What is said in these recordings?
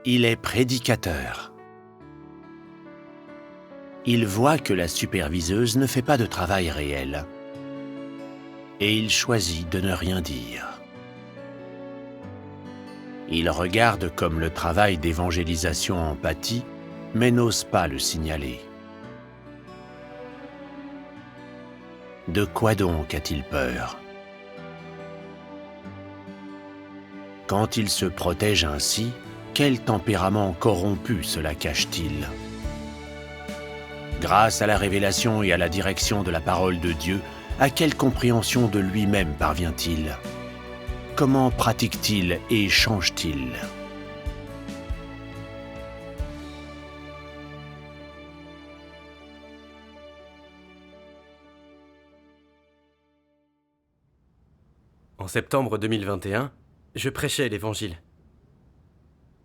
Il est prédicateur. Il voit que la superviseuse ne fait pas de travail réel. Et il choisit de ne rien dire. Il regarde comme le travail d'évangélisation en pâtit, mais n'ose pas le signaler. De quoi donc a-t-il peur? Quand il se protège ainsi, quel tempérament corrompu cela cache-t-il? Grâce à la révélation et à la direction de la parole de Dieu, à quelle compréhension de lui-même parvient-il? Comment pratique-t-il et change-t-il? En septembre 2021, je prêchais l'Évangile.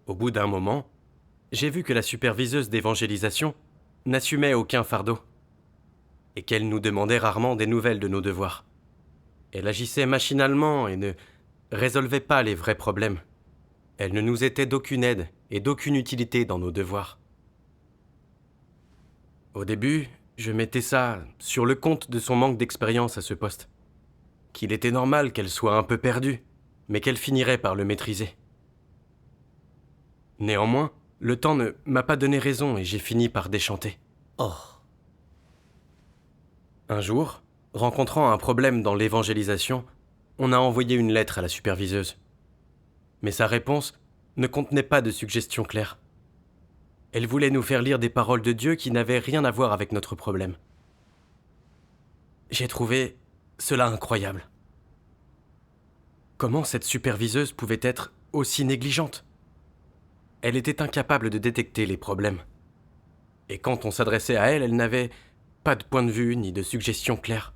Au bout d'un moment, j'ai vu que la superviseuse d'évangélisation n'assumait aucun fardeau et qu'elle nous demandait rarement des nouvelles de nos devoirs. Elle agissait machinalement et ne résolvait pas les vrais problèmes. Elle ne nous était d'aucune aide et d'aucune utilité dans nos devoirs. Au début, je mettais ça sur le compte de son manque d'expérience à ce poste. Qu'il était normal qu'elle soit un peu perdue, mais qu'elle finirait par le maîtriser. Néanmoins, le temps ne m'a pas donné raison et j'ai fini par déchanter. Oh, Un jour, rencontrant un problème dans l'évangélisation, on a envoyé une lettre à la superviseuse. Mais sa réponse ne contenait pas de suggestions claires. Elle voulait nous faire lire des paroles de Dieu qui n'avaient rien à voir avec notre problème. J'ai trouvé cela incroyable. Comment cette superviseuse pouvait être aussi négligente? Elle était incapable de détecter les problèmes. Et quand on s'adressait à elle, elle n'avait pas de point de vue ni de suggestions claires.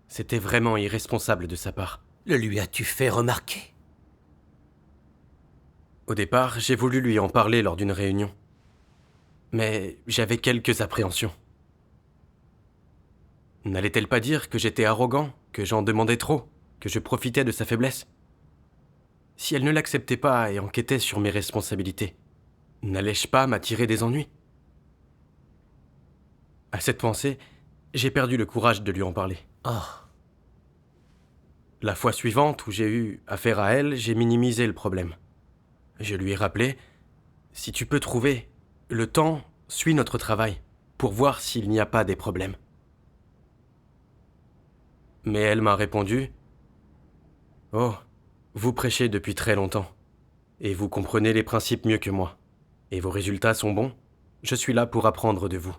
C'était vraiment irresponsable de sa part. le lui as-tu fait remarquer? Au départ, j'ai voulu lui en parler lors d'une réunion. Mais j'avais quelques appréhensions. N'allait-elle pas dire que j'étais arrogant, que j'en demandais trop, que je profitais de sa faiblesse? Si elle ne l'acceptait pas et enquêtait sur mes responsabilités, n'allais-je pas m'attirer des ennuis? À cette pensée, j'ai perdu le courage de lui en parler. Oh, La fois suivante où j'ai eu affaire à elle, j'ai minimisé le problème. Je lui ai rappelé « Si tu peux trouver, le temps suit notre travail pour voir s'il n'y a pas des problèmes. » Mais elle m'a répondu « Oh, vous prêchez depuis très longtemps, et vous comprenez les principes mieux que moi, et vos résultats sont bons, je suis là pour apprendre de vous. »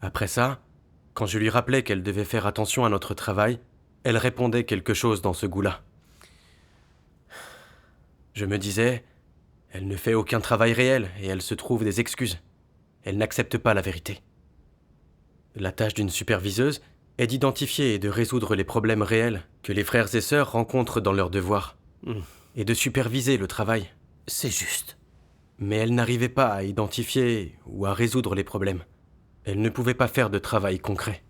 Après ça, quand je lui rappelais qu'elle devait faire attention à notre travail, elle répondait quelque chose dans ce goût-là. Je me disais, elle ne fait aucun travail réel et elle se trouve des excuses. Elle n'accepte pas la vérité. La tâche d'une superviseuse est d'identifier et de résoudre les problèmes réels que les frères et sœurs rencontrent dans leurs devoirs, et de superviser le travail. c'est juste. Mais elle n'arrivait pas à identifier ou à résoudre les problèmes. Elle ne pouvait pas faire de travail concret.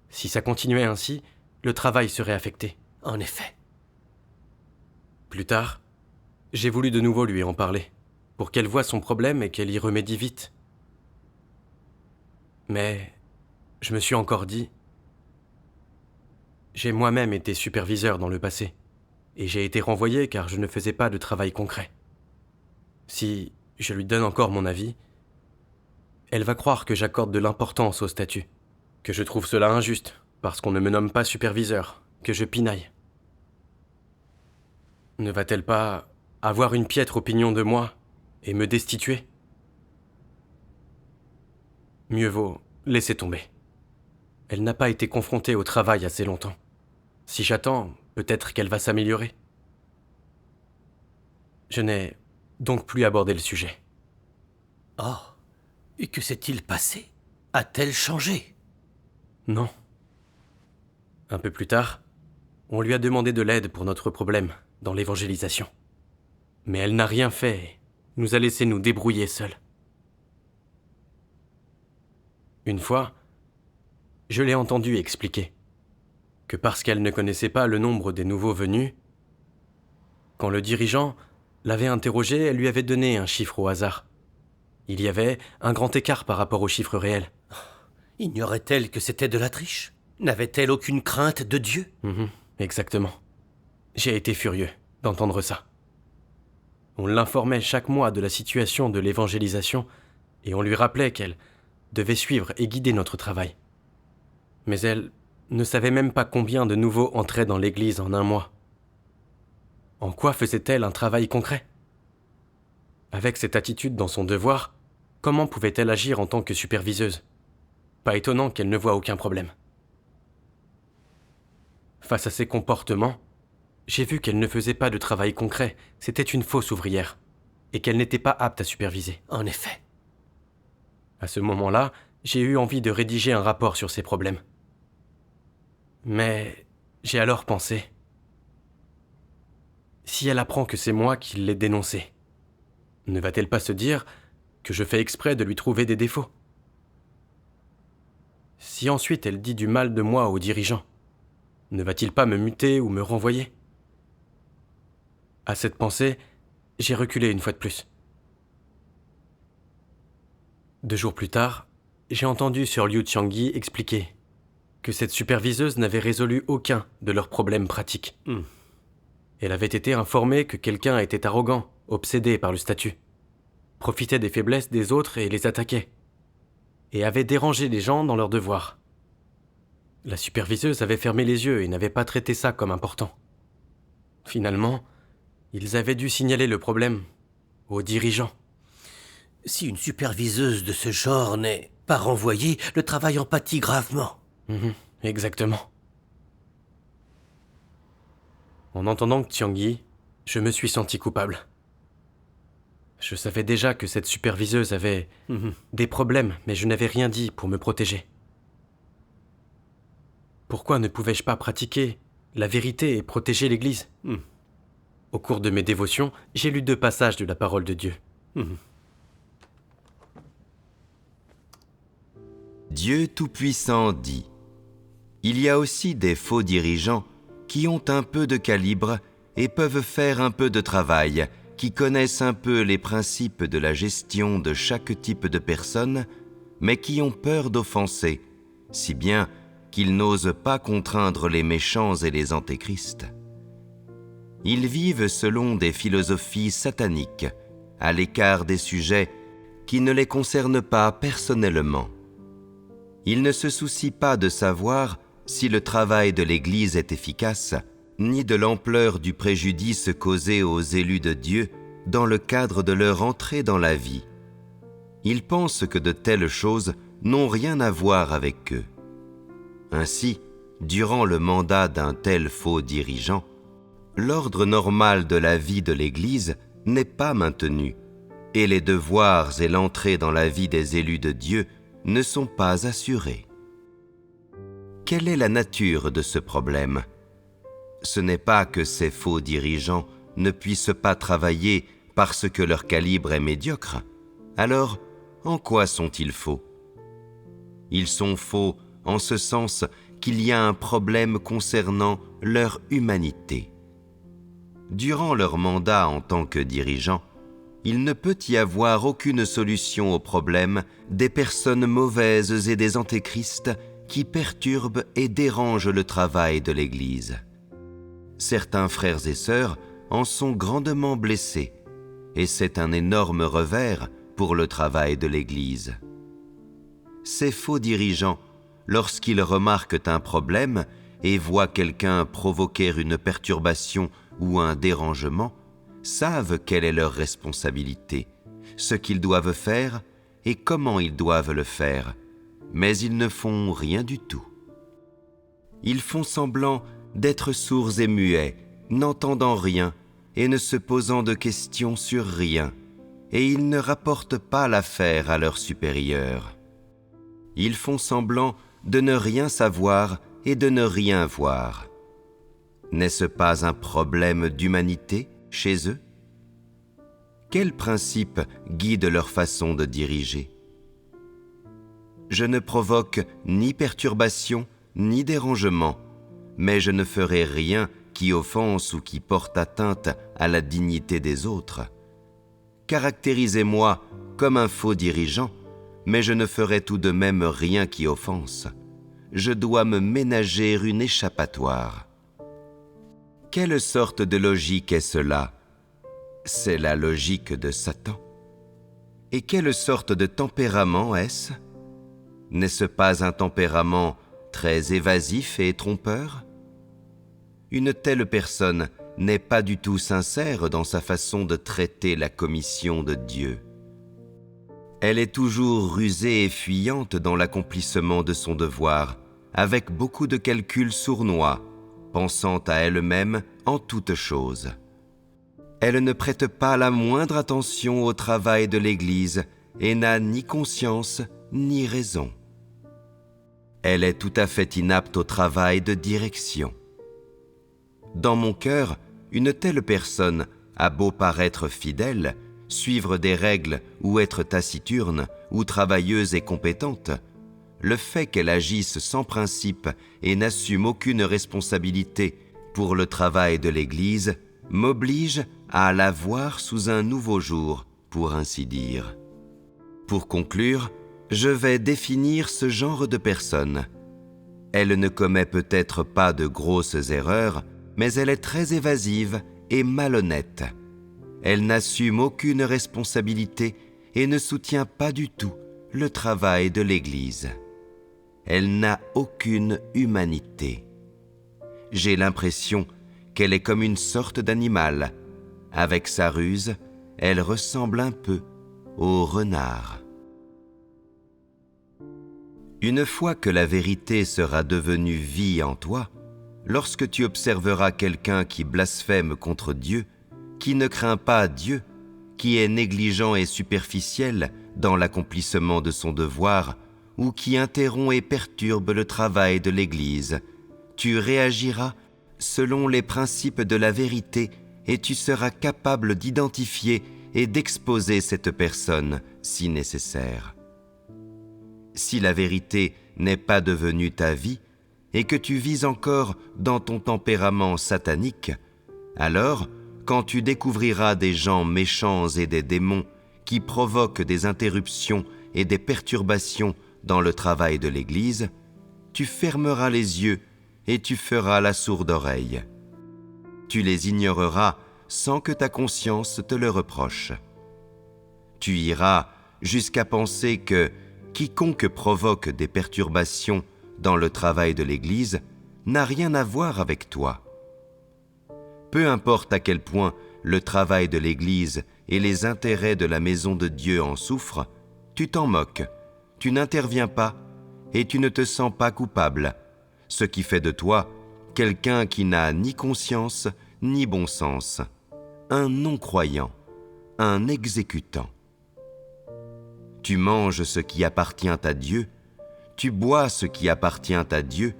Si ça continuait ainsi, le travail serait affecté. En effet. Plus tard, j'ai voulu de nouveau lui en parler, pour qu'elle voie son problème et qu'elle y remédie vite. Mais je me suis encore dit, j'ai moi-même été superviseur dans le passé, et j'ai été renvoyé car je ne faisais pas de travail concret. Si je lui donne encore mon avis, elle va croire que j'accorde de l'importance au statut, que je trouve cela injuste, parce qu'on ne me nomme pas superviseur, que je pinaille. Ne va-t-elle pas avoir une piètre opinion de moi et me destituer? Mieux vaut laisser tomber. Elle n'a pas été confrontée au travail assez longtemps. Si j'attends, peut-être qu'elle va s'améliorer. Je n'ai donc plus abordé le sujet. Oh, et que s'est-il passé? A-t-elle changé? Non. Un peu plus tard, on lui a demandé de l'aide pour notre problème dans l'évangélisation. Mais elle n'a rien fait et nous a laissé nous débrouiller seuls. Une fois, je l'ai entendue expliquer que parce qu'elle ne connaissait pas le nombre des nouveaux venus, quand le dirigeant l'avait interrogée, elle lui avait donné un chiffre au hasard. Il y avait un grand écart par rapport au chiffre réel. Ignorait-elle que c'était de la triche? N'avait-elle aucune crainte de Dieu? Exactement. J'ai été furieux d'entendre ça. On l'informait chaque mois de la situation de l'évangélisation et on lui rappelait qu'elle devait suivre et guider notre travail. Mais elle ne savait même pas combien de nouveaux entraient dans l'église en un mois. En quoi faisait-elle un travail concret? Avec cette attitude dans son devoir, comment pouvait-elle agir en tant que superviseuse? Pas étonnant qu'elle ne voie aucun problème. Face à ces comportements, j'ai vu qu'elle ne faisait pas de travail concret, c'était une fausse ouvrière, et qu'elle n'était pas apte à superviser. En effet. À ce moment-là, j'ai eu envie de rédiger un rapport sur ces problèmes. Mais j'ai alors pensé, si elle apprend que c'est moi qui l'ai dénoncée, ne va-t-elle pas se dire que je fais exprès de lui trouver des défauts? Si ensuite elle dit du mal de moi aux dirigeants, ne va-t-il pas me muter ou me renvoyer? À cette pensée, j'ai reculé une fois de plus. 2 jours plus tard, j'ai entendu Sir Liu Qiangyi expliquer que cette superviseuse n'avait résolu aucun de leurs problèmes pratiques. Elle avait été informée que quelqu'un était arrogant, obsédé par le statut, profitait des faiblesses des autres et les attaquait, et avait dérangé les gens dans leurs devoirs. La superviseuse avait fermé les yeux et n'avait pas traité ça comme important. Finalement, ils avaient dû signaler le problème aux dirigeants. Si une superviseuse de ce genre n'est pas renvoyée, le travail en pâtit gravement. Exactement. En entendant Qiangyi, je me suis senti coupable. Je savais déjà que cette superviseuse avait des problèmes, mais je n'avais rien dit pour me protéger. Pourquoi ne pouvais-je pas pratiquer la vérité et protéger l'Église? Au cours de mes dévotions, j'ai lu 2 passages de la parole de Dieu. Dieu Tout-Puissant dit : il y a aussi des faux dirigeants qui ont un peu de calibre et peuvent faire un peu de travail, qui connaissent un peu les principes de la gestion de chaque type de personne, mais qui ont peur d'offenser, si bien qu'ils n'osent pas contraindre les méchants et les antéchrists. Ils vivent selon des philosophies sataniques, à l'écart des sujets qui ne les concernent pas personnellement. Ils ne se soucient pas de savoir si le travail de l'Église est efficace, ni de l'ampleur du préjudice causé aux élus de Dieu dans le cadre de leur entrée dans la vie. Ils pensent que de telles choses n'ont rien à voir avec eux. Ainsi, durant le mandat d'un tel faux dirigeant, l'ordre normal de la vie de l'Église n'est pas maintenu, et les devoirs et l'entrée dans la vie des élus de Dieu ne sont pas assurés. Quelle est la nature de ce problème? Ce n'est pas que ces faux dirigeants ne puissent pas travailler parce que leur calibre est médiocre. Alors, en quoi sont-ils faux? Ils sont faux en ce sens qu'il y a un problème concernant leur humanité. Durant leur mandat en tant que dirigeants, il ne peut y avoir aucune solution au problème des personnes mauvaises et des antéchrists qui perturbent et dérangent le travail de l'Église. Certains frères et sœurs en sont grandement blessés, et c'est un énorme revers pour le travail de l'Église. Ces faux dirigeants, lorsqu'ils remarquent un problème et voient quelqu'un provoquer une perturbation ou un dérangement, savent quelle est leur responsabilité, ce qu'ils doivent faire et comment ils doivent le faire, mais ils ne font rien du tout. Ils font semblant d'être sourds et muets, n'entendant rien et ne se posant de questions sur rien, et ils ne rapportent pas l'affaire à leurs supérieurs. Ils font semblant de ne rien savoir et de ne rien voir. N'est-ce pas un problème d'humanité chez eux? Quels principes guident leur façon de diriger? Je ne provoque ni perturbation ni dérangement, mais je ne ferai rien qui offense ou qui porte atteinte à la dignité des autres. Caractérisez-moi comme un faux dirigeant, mais je ne ferai tout de même rien qui offense. Je dois me ménager une échappatoire. Quelle sorte de logique est cela? C'est la logique de Satan. Et quelle sorte de tempérament est-ce? N'est-ce pas un tempérament très évasif et trompeur? Une telle personne n'est pas du tout sincère dans sa façon de traiter la commission de Dieu. Elle est toujours rusée et fuyante dans l'accomplissement de son devoir, avec beaucoup de calculs sournois, pensant à elle-même en toutes choses. Elle ne prête pas la moindre attention au travail de l'Église et n'a ni conscience ni raison. Elle est tout à fait inapte au travail de direction. Dans mon cœur, une telle personne a beau paraître fidèle, suivre des règles ou être taciturne ou travailleuse et compétente, le fait qu'elle agisse sans principe et n'assume aucune responsabilité pour le travail de l'Église m'oblige à la voir sous un nouveau jour, pour ainsi dire. Pour conclure, je vais définir ce genre de personne. Elle ne commet peut-être pas de grosses erreurs, mais elle est très évasive et malhonnête. Elle n'assume aucune responsabilité et ne soutient pas du tout le travail de l'Église. Elle n'a aucune humanité. J'ai l'impression qu'elle est comme une sorte d'animal. Avec sa ruse, elle ressemble un peu au renard. Une fois que la vérité sera devenue vie en toi, lorsque tu observeras quelqu'un qui blasphème contre Dieu, qui ne craint pas Dieu, qui est négligent et superficiel dans l'accomplissement de son devoir, ou qui interrompt et perturbe le travail de l'Église, tu réagiras selon les principes de la vérité et tu seras capable d'identifier et d'exposer cette personne si nécessaire. Si la vérité n'est pas devenue ta vie et que tu vis encore dans ton tempérament satanique, alors, quand tu découvriras des gens méchants et des démons qui provoquent des interruptions et des perturbations dans le travail de l'Église, tu fermeras les yeux et tu feras la sourde oreille. Tu les ignoreras sans que ta conscience te le reproche. Tu iras jusqu'à penser que quiconque provoque des perturbations dans le travail de l'Église n'a rien à voir avec toi. Peu importe à quel point le travail de l'Église et les intérêts de la maison de Dieu en souffrent, tu t'en moques, tu n'interviens pas et tu ne te sens pas coupable, ce qui fait de toi quelqu'un qui n'a ni conscience ni bon sens, un non-croyant, un exécutant. Tu manges ce qui appartient à Dieu, tu bois ce qui appartient à Dieu,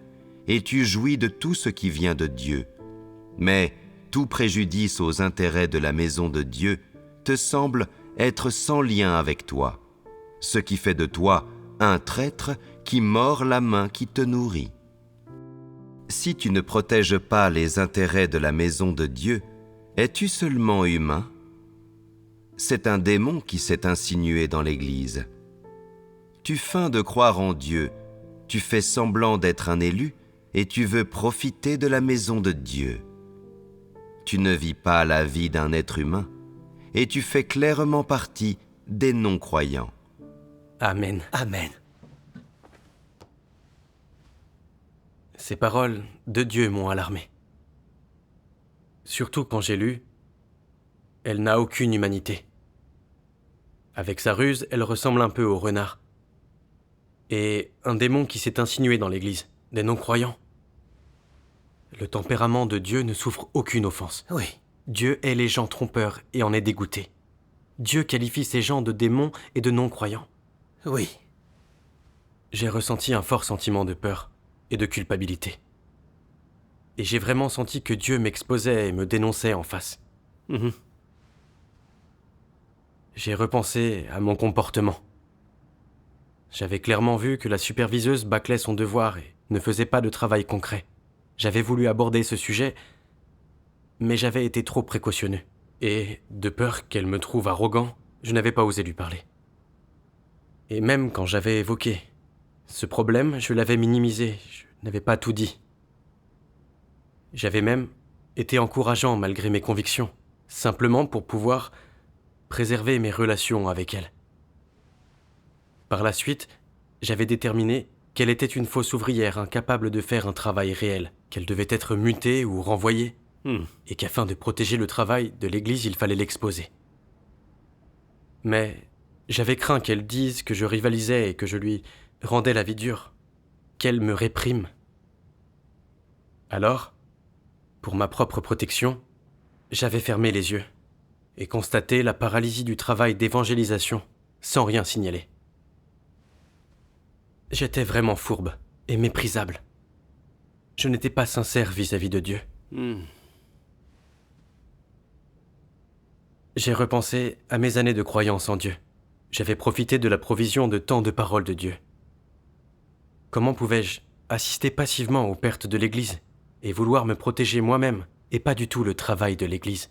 et tu jouis de tout ce qui vient de Dieu. Mais tout préjudice aux intérêts de la maison de Dieu te semble être sans lien avec toi, ce qui fait de toi un traître qui mord la main qui te nourrit. Si tu ne protèges pas les intérêts de la maison de Dieu, es-tu seulement humain? C'est un démon qui s'est insinué dans l'Église. Tu feins de croire en Dieu, tu fais semblant d'être un élu et tu veux profiter de la maison de Dieu. Tu ne vis pas la vie d'un être humain et tu fais clairement partie des non-croyants. Amen. Amen. Ces paroles de Dieu m'ont alarmé. Surtout quand j'ai lu « Elle n'a aucune humanité ». Avec sa ruse, elle ressemble un peu au renard. Et un démon qui s'est insinué dans l'Église, des non-croyants. Le tempérament de Dieu ne souffre aucune offense. Oui. Dieu hait les gens trompeurs et en est dégoûté. Dieu qualifie ces gens de démons et de non-croyants. Oui. J'ai ressenti un fort sentiment de peur et de culpabilité. Et j'ai vraiment senti que Dieu m'exposait et me dénonçait en face. J'ai repensé à mon comportement. J'avais clairement vu que la superviseuse bâclait son devoir et ne faisait pas de travail concret. J'avais voulu aborder ce sujet, mais j'avais été trop précautionneux. Et, de peur qu'elle me trouve arrogant, je n'avais pas osé lui parler. Et même quand j'avais évoqué ce problème, je l'avais minimisé, je n'avais pas tout dit. J'avais même été encourageant malgré mes convictions, simplement pour pouvoir préserver mes relations avec elle. Par la suite, j'avais déterminé qu'elle était une fausse ouvrière incapable de faire un travail réel, qu'elle devait être mutée ou renvoyée, et qu'afin de protéger le travail de l'Église, il fallait l'exposer. Mais j'avais craint qu'elle dise que je rivalisais et que je lui rendais la vie dure, qu'elle me réprime. Alors, pour ma propre protection, j'avais fermé les yeux et constaté la paralysie du travail d'évangélisation sans rien signaler. J'étais vraiment fourbe et méprisable. Je n'étais pas sincère vis-à-vis de Dieu. J'ai repensé à mes années de croyance en Dieu. J'avais profité de la provision de tant de paroles de Dieu. Comment pouvais-je assister passivement aux pertes de l'Église et vouloir me protéger moi-même et pas du tout le travail de l'Église?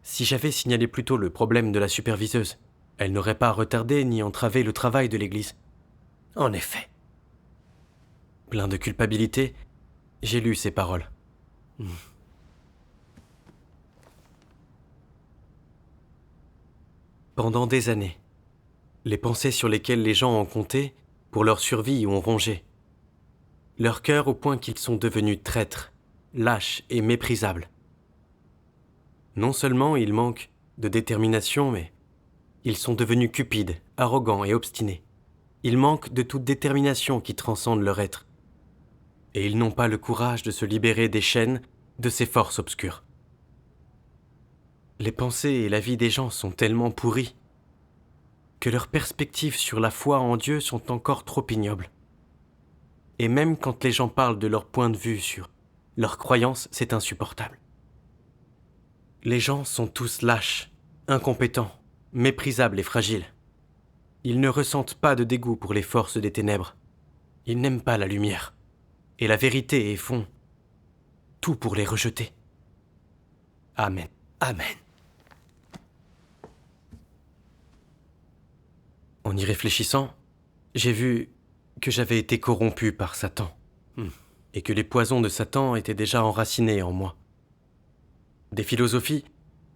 Si j'avais signalé plus tôt le problème de la superviseuse, elle n'aurait pas retardé ni entravé le travail de l'Église. En effet. Plein de culpabilité, j'ai lu ces paroles. Pendant des années, les pensées sur lesquelles les gens ont compté pour leur survie ont rongé leur cœur au point qu'ils sont devenus traîtres, lâches et méprisables. Non seulement ils manquent de détermination, mais ils sont devenus cupides, arrogants et obstinés. Ils manquent de toute détermination qui transcende leur être. Et ils n'ont pas le courage de se libérer des chaînes de ces forces obscures. Les pensées et la vie des gens sont tellement pourries que leurs perspectives sur la foi en Dieu sont encore trop ignobles. Et même quand les gens parlent de leur point de vue sur leurs croyances, c'est insupportable. Les gens sont tous lâches, incompétents, méprisables et fragiles. Ils ne ressentent pas de dégoût pour les forces des ténèbres. Ils n'aiment pas la lumière et la vérité et font tout pour les rejeter. Amen. Amen. En y réfléchissant, j'ai vu que j'avais été corrompu par Satan et que les poisons de Satan étaient déjà enracinés en moi. Des philosophies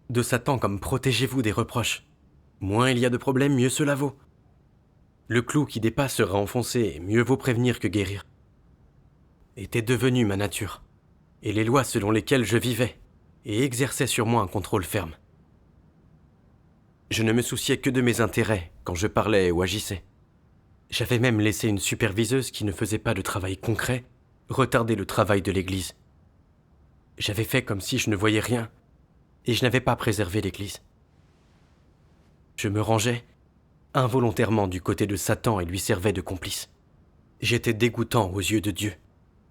de Satan comme « protégez-vous des reproches ». Moins il y a de problèmes, mieux cela vaut. Le clou qui dépasse sera enfoncé et mieux vaut prévenir que guérir. Étaient devenues ma nature et les lois selon lesquelles je vivais et exerçaient sur moi un contrôle ferme. Je ne me souciais que de mes intérêts quand je parlais ou agissais. J'avais même laissé une superviseuse qui ne faisait pas de travail concret retarder le travail de l'Église. J'avais fait comme si je ne voyais rien et je n'avais pas préservé l'Église. Je me rangeais involontairement du côté de Satan et lui servais de complice. J'étais dégoûtant aux yeux de Dieu.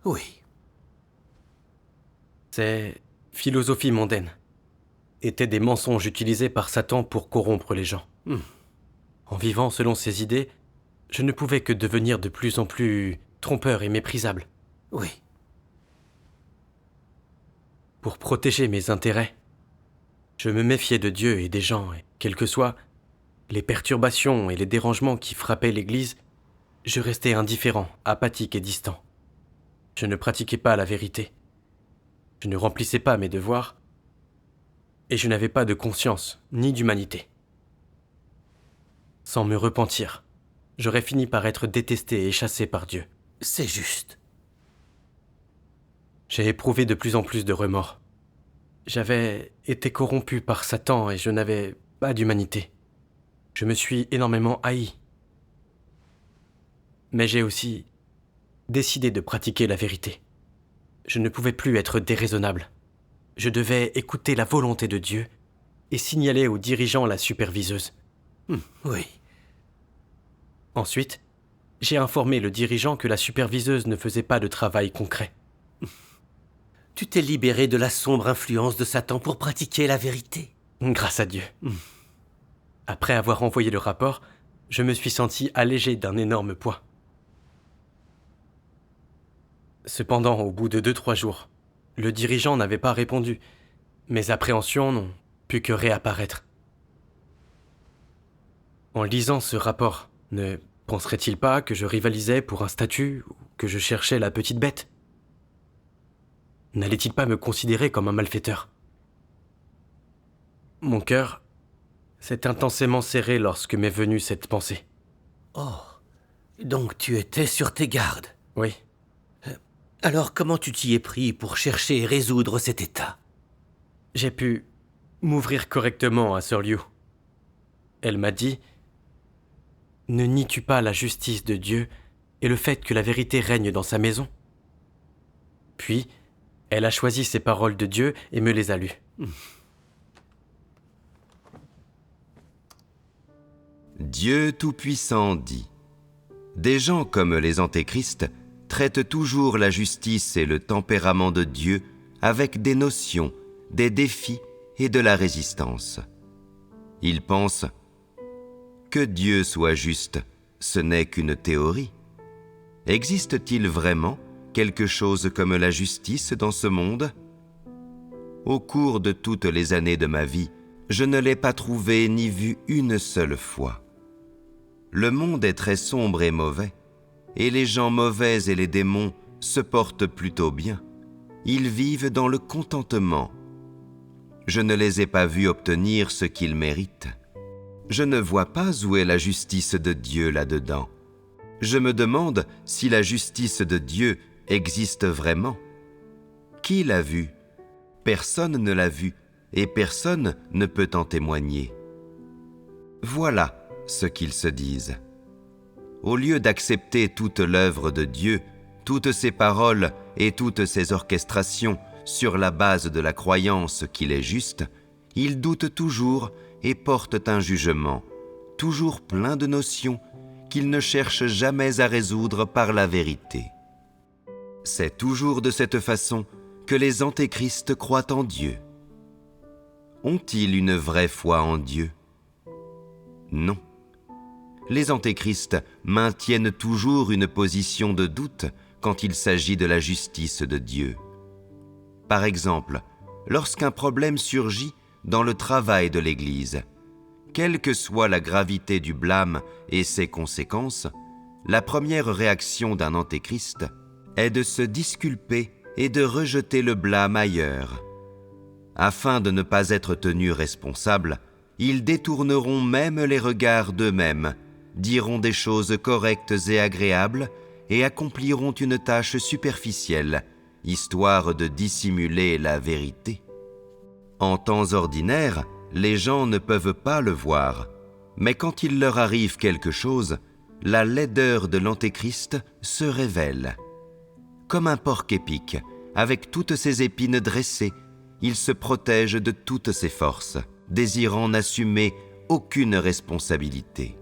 Oui. Ces philosophies mondaines étaient des mensonges utilisés par Satan pour corrompre les gens. En vivant selon ses idées, je ne pouvais que devenir de plus en plus trompeur et méprisable. Oui. Pour protéger mes intérêts, je me méfiais de Dieu et des gens, et quelles que soient les perturbations et les dérangements qui frappaient l'Église, je restais indifférent, apathique et distant. Je ne pratiquais pas la vérité. Je ne remplissais pas mes devoirs, et je n'avais pas de conscience ni d'humanité. Sans me repentir, j'aurais fini par être détesté et chassé par Dieu. C'est juste. J'ai éprouvé de plus en plus de remords. J'avais été corrompu par Satan et je n'avais pas d'humanité. Je me suis énormément haï. Mais j'ai aussi décidé de pratiquer la vérité. Je ne pouvais plus être déraisonnable. Je devais écouter la volonté de Dieu et signaler aux dirigeants la superviseuse. Oui. Ensuite, j'ai informé le dirigeant que la superviseuse ne faisait pas de travail concret. Tu t'es libéré de la sombre influence de Satan pour pratiquer la vérité. Grâce à Dieu. Après avoir envoyé le rapport, je me suis senti allégé d'un énorme poids. Cependant, au bout de 2-3 jours, le dirigeant n'avait pas répondu, Mes appréhensions n'ont pu que réapparaître. En lisant ce rapport, ne penserait-il pas que je rivalisais pour un statut ou que je cherchais la petite bête? N'allait-il pas me considérer comme un malfaiteur? Mon cœur s'est intensément serré lorsque m'est venue cette pensée. Oh, donc tu étais sur tes gardes. Oui, Alors comment tu t'y es pris pour chercher et résoudre cet état? j'ai pu m'ouvrir correctement à Sir Liu. Elle m'a dit « Ne nies-tu pas la justice de Dieu et le fait que la vérité règne dans sa maison ?» Puis, elle a choisi ces paroles de Dieu et me les a lues. Dieu Tout-Puissant dit : des gens comme les antéchrists traitent toujours la justice et le tempérament de Dieu avec des notions, des défis et de la résistance. Ils pensent que Dieu soit juste, ce n'est qu'une théorie. Existe-t-il vraiment quelque chose comme la justice dans ce monde ? Au cours de toutes les années de ma vie, je ne l'ai pas trouvé ni vu une seule fois. Le monde est très sombre et mauvais, et les gens mauvais et les démons se portent plutôt bien. Ils vivent dans le contentement. Je ne les ai pas vus obtenir ce qu'ils méritent. Je ne vois pas où est la justice de Dieu là-dedans. Je me demande si la justice de Dieu existe vraiment. Qui l'a vue ? Personne ne l'a vue, et personne ne peut en témoigner. Voilà ce qu'ils se disent. Au lieu d'accepter toute l'œuvre de Dieu, toutes ses paroles et toutes ses orchestrations sur la base de la croyance qu'il est juste, ils doutent toujours et portent un jugement, toujours plein de notions qu'ils ne cherchent jamais à résoudre par la vérité. C'est toujours de cette façon que les antéchrists croient en Dieu. Ont-ils une vraie foi en Dieu ? Non. Les antéchrists maintiennent toujours une position de doute quand il s'agit de la justice de Dieu. Par exemple, lorsqu'un problème surgit dans le travail de l'Église, quelle que soit la gravité du blâme et ses conséquences, la première réaction d'un antéchrist est de se disculper et de rejeter le blâme ailleurs. Afin de ne pas être tenus responsables, ils détourneront même les regards d'eux-mêmes, diront des choses correctes et agréables et accompliront une tâche superficielle, histoire de dissimuler la vérité. En temps ordinaire, les gens ne peuvent pas le voir, mais quand il leur arrive quelque chose, la laideur de l'antéchrist se révèle. Comme un porc-épic, avec toutes ses épines dressées, il se protège de toutes ses forces, désirant n'assumer aucune responsabilité.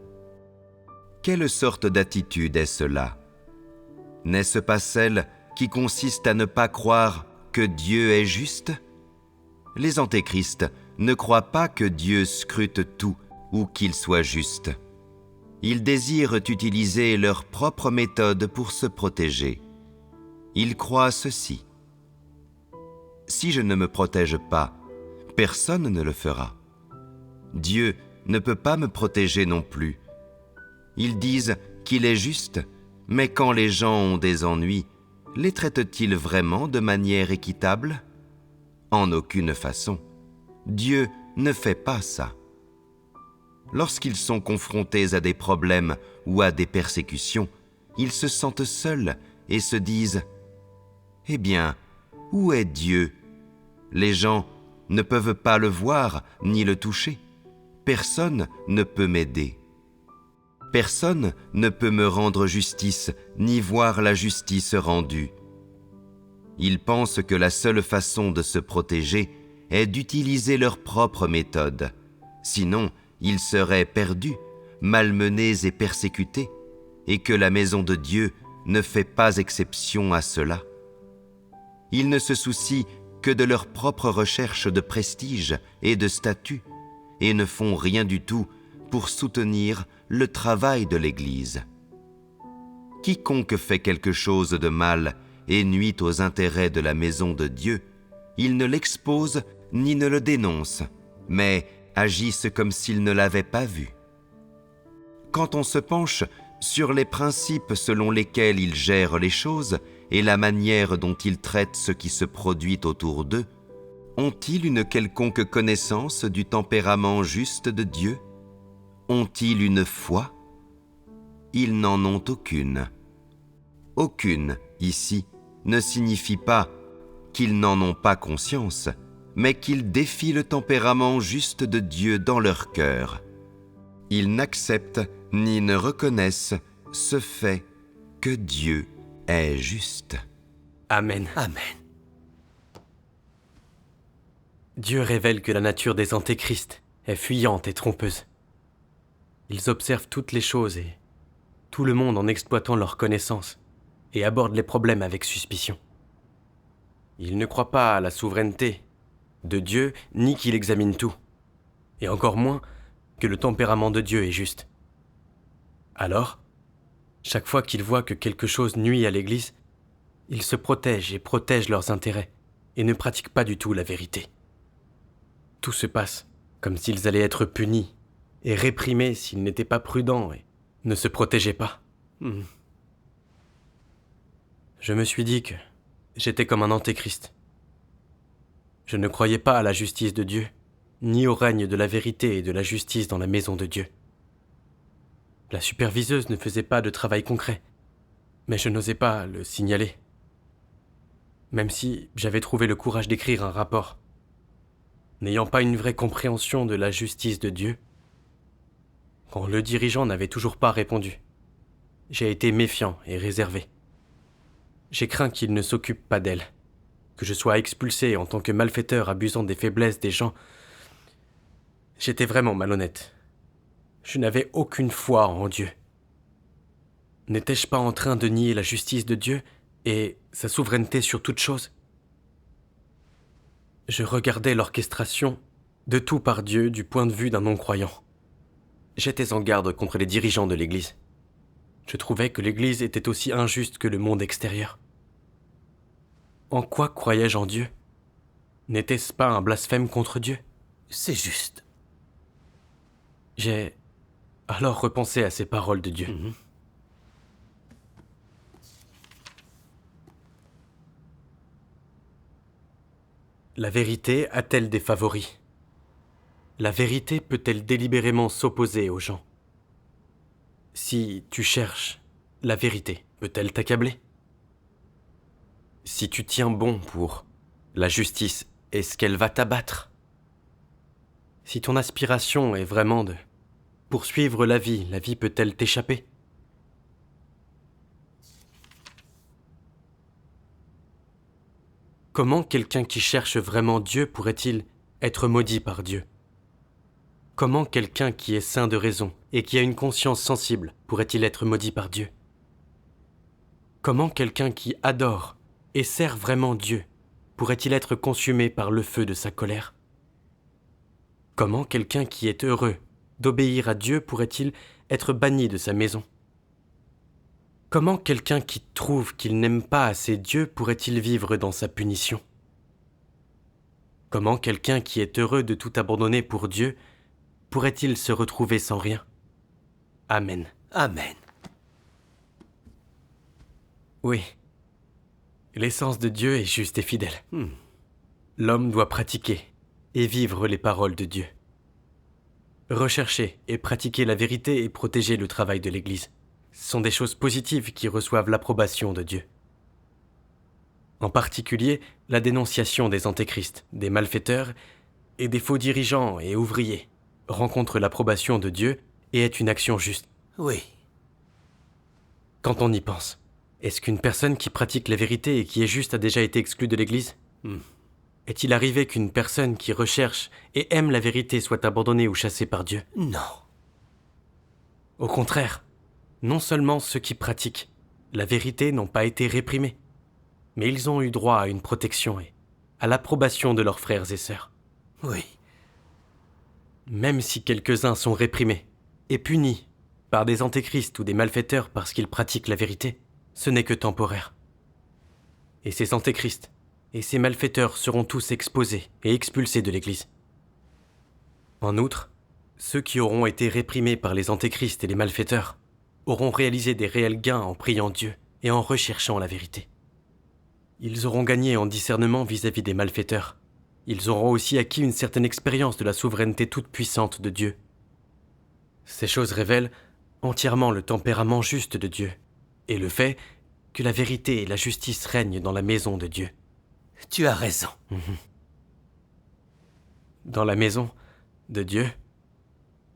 Quelle sorte d'attitude est cela ? N'est-ce pas celle qui consiste à ne pas croire que Dieu est juste ? Les antéchrists ne croient pas que Dieu scrute tout ou qu'il soit juste. Ils désirent utiliser leur propre méthode pour se protéger. Ils croient ceci : si je ne me protège pas, personne ne le fera. Dieu ne peut pas me protéger non plus. Ils disent qu'il est juste, mais quand les gens ont des ennuis, les traite-t-il vraiment de manière équitable ? En aucune façon. Dieu ne fait pas ça. Lorsqu'ils sont confrontés à des problèmes ou à des persécutions, ils se sentent seuls et se disent : eh bien, où est Dieu ? Les gens ne peuvent pas le voir ni le toucher. Personne ne peut m'aider. Personne ne peut me rendre justice ni voir la justice rendue. Ils pensent que la seule façon de se protéger est d'utiliser leur propre méthode. Sinon, ils seraient perdus, malmenés et persécutés, et que la maison de Dieu ne fait pas exception à cela. Ils ne se soucient que de leur propre recherche de prestige et de statut, et ne font rien du tout pour soutenir le travail de l'Église. Quiconque fait quelque chose de mal et nuit aux intérêts de la maison de Dieu, il ne l'expose ni ne le dénoncent, mais agissent comme s'ils ne l'avaient pas vu. Quand on se penche sur les principes selon lesquels ils gèrent les choses et la manière dont ils traitent ce qui se produit autour d'eux, ont-ils une quelconque connaissance du tempérament juste de Dieu? Ont-ils une foi? Ils n'en ont aucune. Aucune, ici, ne signifie pas qu'ils n'en ont pas conscience, mais qu'ils défient le tempérament juste de Dieu dans leur cœur. Ils n'acceptent ni ne reconnaissent ce fait que Dieu est juste. Amen. Amen. Dieu révèle que la nature des antéchrists est fuyante et trompeuse. Ils observent toutes les choses et tout le monde en exploitant leur connaissance et abordent les problèmes avec suspicion. Ils ne croient pas à la souveraineté de Dieu ni qu'il examine tout, et encore moins que le tempérament de Dieu est juste. Alors, chaque fois qu'ils voient que quelque chose nuit à l'Église, ils se protègent et protègent leurs intérêts et ne pratiquent pas du tout la vérité. Tout se passe comme s'ils allaient être punis et réprimés s'ils n'étaient pas prudents et ne se protégeaient pas. Je me suis dit que j'étais comme un antéchrist. Je ne croyais pas à la justice de Dieu, ni au règne de la vérité et de la justice dans la maison de Dieu. La superviseuse ne faisait pas de travail concret, mais je n'osais pas le signaler. Même si j'avais trouvé le courage d'écrire un rapport. N'ayant pas une vraie compréhension de la justice de Dieu, quand le dirigeant n'avait toujours pas répondu, j'ai été méfiant et réservé. J'ai craint qu'il ne s'occupe pas d'elle, que je sois expulsé en tant que malfaiteur abusant des faiblesses des gens. J'étais vraiment malhonnête. Je n'avais aucune foi en Dieu. N'étais-je pas en train de nier la justice de Dieu et sa souveraineté sur toute chose? Je regardais l'orchestration de tout par Dieu du point de vue d'un non-croyant. J'étais en garde contre les dirigeants de l'Église. Je trouvais que l'Église était aussi injuste que le monde extérieur. En quoi croyais-je en Dieu? N'était-ce pas un blasphème contre Dieu? C'est juste. J'ai alors repensé à ces paroles de Dieu. La vérité a-t-elle des favoris? La vérité peut-elle délibérément s'opposer aux gens? Si tu cherches la vérité, peut-elle t'accabler? Si tu tiens bon pour la justice, est-ce qu'elle va t'abattre? Si ton aspiration est vraiment de poursuivre la vie peut-elle t'échapper? Comment quelqu'un qui cherche vraiment Dieu pourrait-il être maudit par Dieu? Comment quelqu'un qui est saint de raison et qui a une conscience sensible pourrait-il être maudit par Dieu? Comment quelqu'un qui adore et sert vraiment Dieu pourrait-il être consumé par le feu de sa colère? Comment quelqu'un qui est heureux d'obéir à Dieu pourrait-il être banni de sa maison? Comment quelqu'un qui trouve qu'il n'aime pas assez Dieu pourrait-il vivre dans sa punition? Comment quelqu'un qui est heureux de tout abandonner pour Dieu pourrait-il se retrouver sans rien? Amen. Amen. Oui. L'essence de Dieu est juste et fidèle. L'homme doit pratiquer et vivre les paroles de Dieu. Rechercher et pratiquer la vérité et protéger le travail de l'Église sont des choses positives qui reçoivent l'approbation de Dieu. En particulier, la dénonciation des antéchrists, des malfaiteurs et des faux dirigeants et ouvriers rencontre l'approbation de Dieu et est une action juste. Oui. Quand on y pense, est-ce qu'une personne qui pratique la vérité et qui est juste a déjà été exclue de l'Église? Est-il arrivé qu'une personne qui recherche et aime la vérité soit abandonnée ou chassée par Dieu? Non. Au contraire, non seulement ceux qui pratiquent la vérité n'ont pas été réprimés, mais ils ont eu droit à une protection et à l'approbation de leurs frères et sœurs. Oui. Même si quelques-uns sont réprimés et punis par des antéchrists ou des malfaiteurs parce qu'ils pratiquent la vérité, ce n'est que temporaire. Et ces antéchrists et ces malfaiteurs seront tous exposés et expulsés de l'Église. En outre, ceux qui auront été réprimés par les antéchrists et les malfaiteurs auront réalisé des réels gains en priant Dieu et en recherchant la vérité. Ils auront gagné en discernement vis-à-vis des malfaiteurs. Ils auront aussi acquis une certaine expérience de la souveraineté toute-puissante de Dieu. Ces choses révèlent entièrement le tempérament juste de Dieu et le fait que la vérité et la justice règnent dans la maison de Dieu. Tu as raison. Dans la maison de Dieu,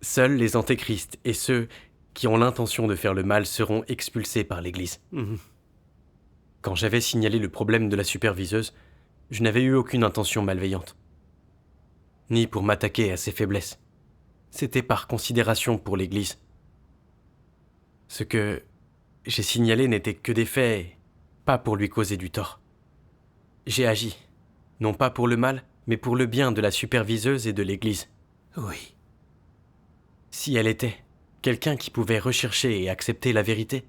seuls les antéchrists et ceux qui ont l'intention de faire le mal seront expulsés par l'Église. Quand j'avais signalé le problème de la superviseuse, je n'avais eu aucune intention malveillante, ni pour m'attaquer à ses faiblesses. C'était par considération pour l'Église. Ce que j'ai signalé n'était que des faits, pas pour lui causer du tort. J'ai agi, non pas pour le mal, mais pour le bien de la superviseuse et de l'Église. Oui. Si elle était quelqu'un qui pouvait rechercher et accepter la vérité,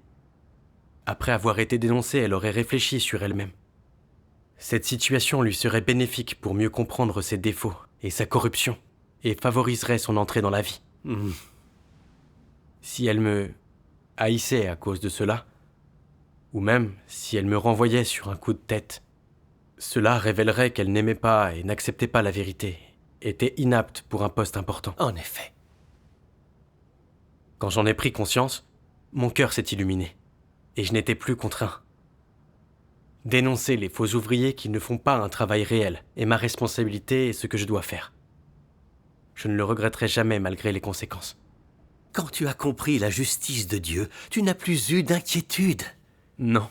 après avoir été dénoncée, elle aurait réfléchi sur elle-même. Cette situation lui serait bénéfique pour mieux comprendre ses défauts et sa corruption, et favoriserait son entrée dans la vie. Si elle me haïssait à cause de cela, ou même si elle me renvoyait sur un coup de tête, cela révélerait qu'elle n'aimait pas et n'acceptait pas la vérité, était inapte pour un poste important. En effet. Quand j'en ai pris conscience, mon cœur s'est illuminé, et je n'étais plus contraint. Dénoncer les faux ouvriers qui ne font pas un travail réel est ma responsabilité et ce que je dois faire. Je ne le regretterai jamais malgré les conséquences. Quand tu as compris la justice de Dieu, tu n'as plus eu d'inquiétude. Non.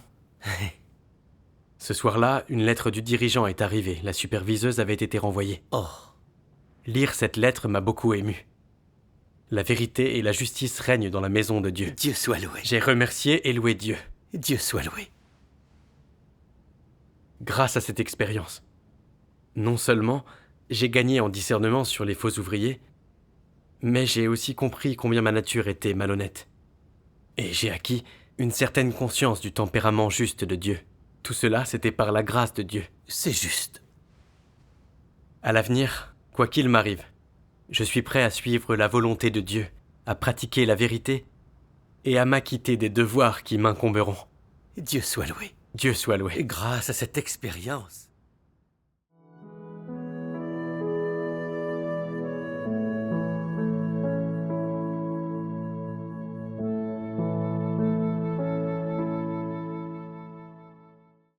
Ce soir-là, une lettre du dirigeant est arrivée. La superviseuse avait été renvoyée. Oh. Lire cette lettre m'a beaucoup ému. La vérité et la justice règnent dans la maison de Dieu. Dieu soit loué. J'ai remercié et loué Dieu. Dieu soit loué. Grâce à cette expérience, non seulement j'ai gagné en discernement sur les faux ouvriers, mais j'ai aussi compris combien ma nature était malhonnête. Et j'ai acquis une certaine conscience du tempérament juste de Dieu. Tout cela, c'était par la grâce de Dieu. C'est juste. À l'avenir, quoi qu'il m'arrive, je suis prêt à suivre la volonté de Dieu, à pratiquer la vérité et à m'acquitter des devoirs qui m'incomberont. Dieu soit loué. Dieu soit loué. Et grâce à cette expérience,